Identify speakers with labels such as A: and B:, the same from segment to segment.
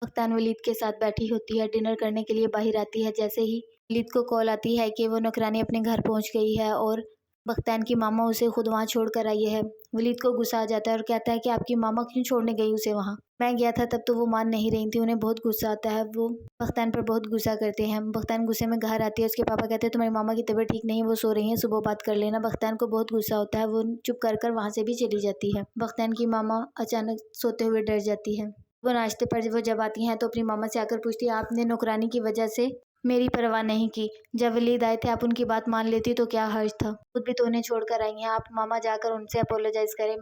A: बख्तान वलीद के साथ बैठी होती है, डिनर करने के लिए बाहर आती है। जैसे ही वलीद को कॉल आती है कि वो नौकरानी अपने घर पहुंच गई है और बख्तान की मामा उसे खुद वहाँ छोड़ कर आई है। वलीद को गुस्सा आ जाता है और कहता है कि आपकी मामा क्यों छोड़ने गई उसे वहाँ? मैं गया था तब तो वो मान नहीं रही थी। उन्हें बहुत गुस्सा आता है, वो बख्तान पर बहुत गुस्सा करते हैं। बख्तान गुस्से में घर आती है। उसके पापा कहते हैं तुम्हारी मामा की तबीयत ठीक नहीं है, वो सो रही है, सुबह बात कर लेना। बख्तान को बहुत गुस्सा होता है, वो चुप कर वहाँ से भी चली जाती है। बख्तान की मामा अचानक सोते हुए डर जाती है। वो नाश्ते पर वो जब आती हैं तो अपनी मामा से आकर पूछती है आपने नौकरानी की वजह से मेरी परवाह नहीं की, जब वलीद आए थे आप उनकी बात मान लेती तो क्या हर्ज था? खुद भी तो उन्हें छोड़कर आई हैं। आप मामा जाकर उनसे अपोलोजाइज करें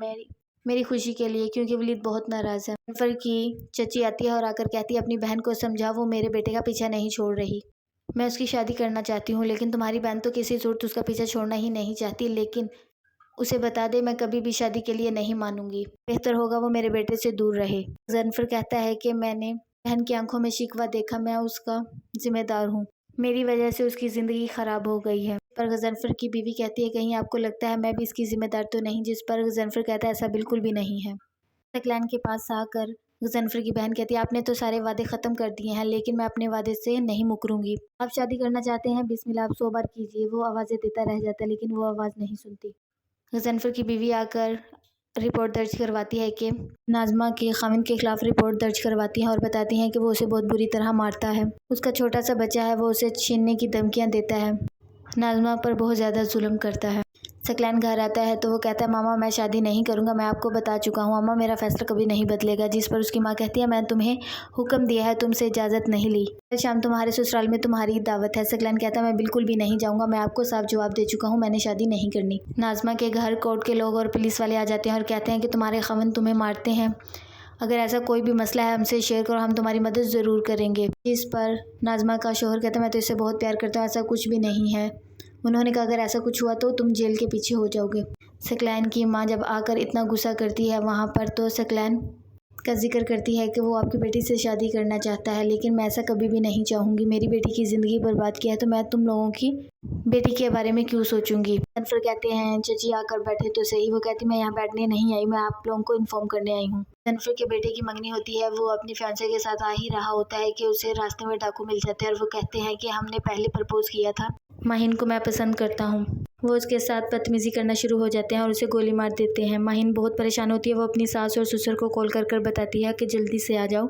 A: मेरी खुशी के लिए, क्योंकि वलीद बहुत नाराज़ है। जनफर की चची आती है और आकर कहती है अपनी बहन को समझा, वो मेरे बेटे का पीछा नहीं छोड़ रही। मैं उसकी शादी करना चाहती हूँ, लेकिन तुम्हारी बहन तो किसी सूरत उसका पीछा छोड़ना ही नहीं चाहती। लेकिन उसे बता दे मैं कभी भी शादी के लिए नहीं मानूंगी, बेहतर होगा वो मेरे बेटे से दूर रहे। जनफर कहता है कि मैंने बहन की आंखों में शिकवा देखा, मैं उसका जिम्मेदार हूँ, मेरी वजह से उसकी ज़िंदगी ख़राब हो गई है। पर गज़नफ़र की बीवी कहती है कहीं आपको लगता है मैं भी इसकी ज़िम्मेदार तो नहीं? जिस पर गज़नफ़र कहता है ऐसा बिल्कुल भी नहीं है। सकलैन के पास आकर गज़नफ़र की बहन कहती है आपने तो सारे वादे ख़त्म कर दिए हैं, लेकिन मैं अपने वादे से नहीं मुकरूंगी। आप शादी करना चाहते हैं, बिस्मिल्लाह आप 100 बार कीजिए। वो आवाज़ें देता रह जाता है लेकिन वो आवाज़ नहीं सुनती। गज़नफ़र की बीवी आकर रिपोर्ट दर्ज करवाती है कि नाज़मा के ख़ाविंद के ख़िलाफ़ रिपोर्ट दर्ज करवाती हैं और बताती हैं कि वो उसे बहुत बुरी तरह मारता है। उसका छोटा सा बच्चा है, वो उसे छीनने की धमकियाँ देता है, नाज़मा पर बहुत ज़्यादा जुल्म करता है। सकलैन घर आता है तो वो कहता है मामा मैं शादी नहीं करूँगा, मैं आपको बता चुका हूँ मामा, मेरा फ़ैसला कभी नहीं बदलेगा। जिस पर उसकी माँ कहती है मैं तुम्हें हुक्म दिया है, तुमसे इजाज़त नहीं ली, कल शाम तुम्हारे ससुराल में तुम्हारी दावत है। सकलैन कहता है मैं बिल्कुल भी नहीं जाऊँगा, मैं आपको साफ जवाब दे चुका हूँ, मैंने शादी नहीं करनी। नाज़मा के घर कोर्ट के लोग और पुलिस वाले आ जाते हैं और कहते हैं कि तुम्हारे ख़ाविंद तुम्हें मारते हैं, अगर ऐसा कोई भी मसला है हमसे शेयर करो, हम तुम्हारी मदद ज़रूर करेंगे। इस पर नाज़मा का शोहर कहता है मैं तो इससे बहुत प्यार करता हूँ, ऐसा कुछ भी नहीं है। उन्होंने कहा अगर ऐसा कुछ हुआ तो तुम जेल के पीछे हो जाओगे। सकलैन की माँ जब आकर इतना गुस्सा करती है वहाँ पर तो सकलैन का जिक्र करती है कि वो आपकी बेटी से शादी करना चाहता है, लेकिन मैं ऐसा कभी भी नहीं चाहूँगी। मेरी बेटी की ज़िंदगी बर्बाद किया है तो मैं तुम लोगों की बेटी के बारे में क्यों सोचूंगी। जनफर कहते हैं चची आकर बैठे तो सही। वो कहती मैं यहाँ बैठने नहीं आई, मैं आप लोगों को इन्फॉर्म करने आई हूँ। जनफर के बेटे की मंगनी होती है, वो अपने फियांसे के साथ आ ही रहा होता है कि उसे रास्ते में डाकू मिल जाते हैं और वो कहते हैं कि हमने पहले प्रपोज किया था, माहिन को मैं पसंद करता हूँ। वो उसके साथ बदतमीज़ी करना शुरू हो जाते हैं और उसे गोली मार देते हैं। माहिन बहुत परेशान होती है, वो अपनी सास और ससुर को कॉल कर बताती है कि जल्दी से आ जाओ,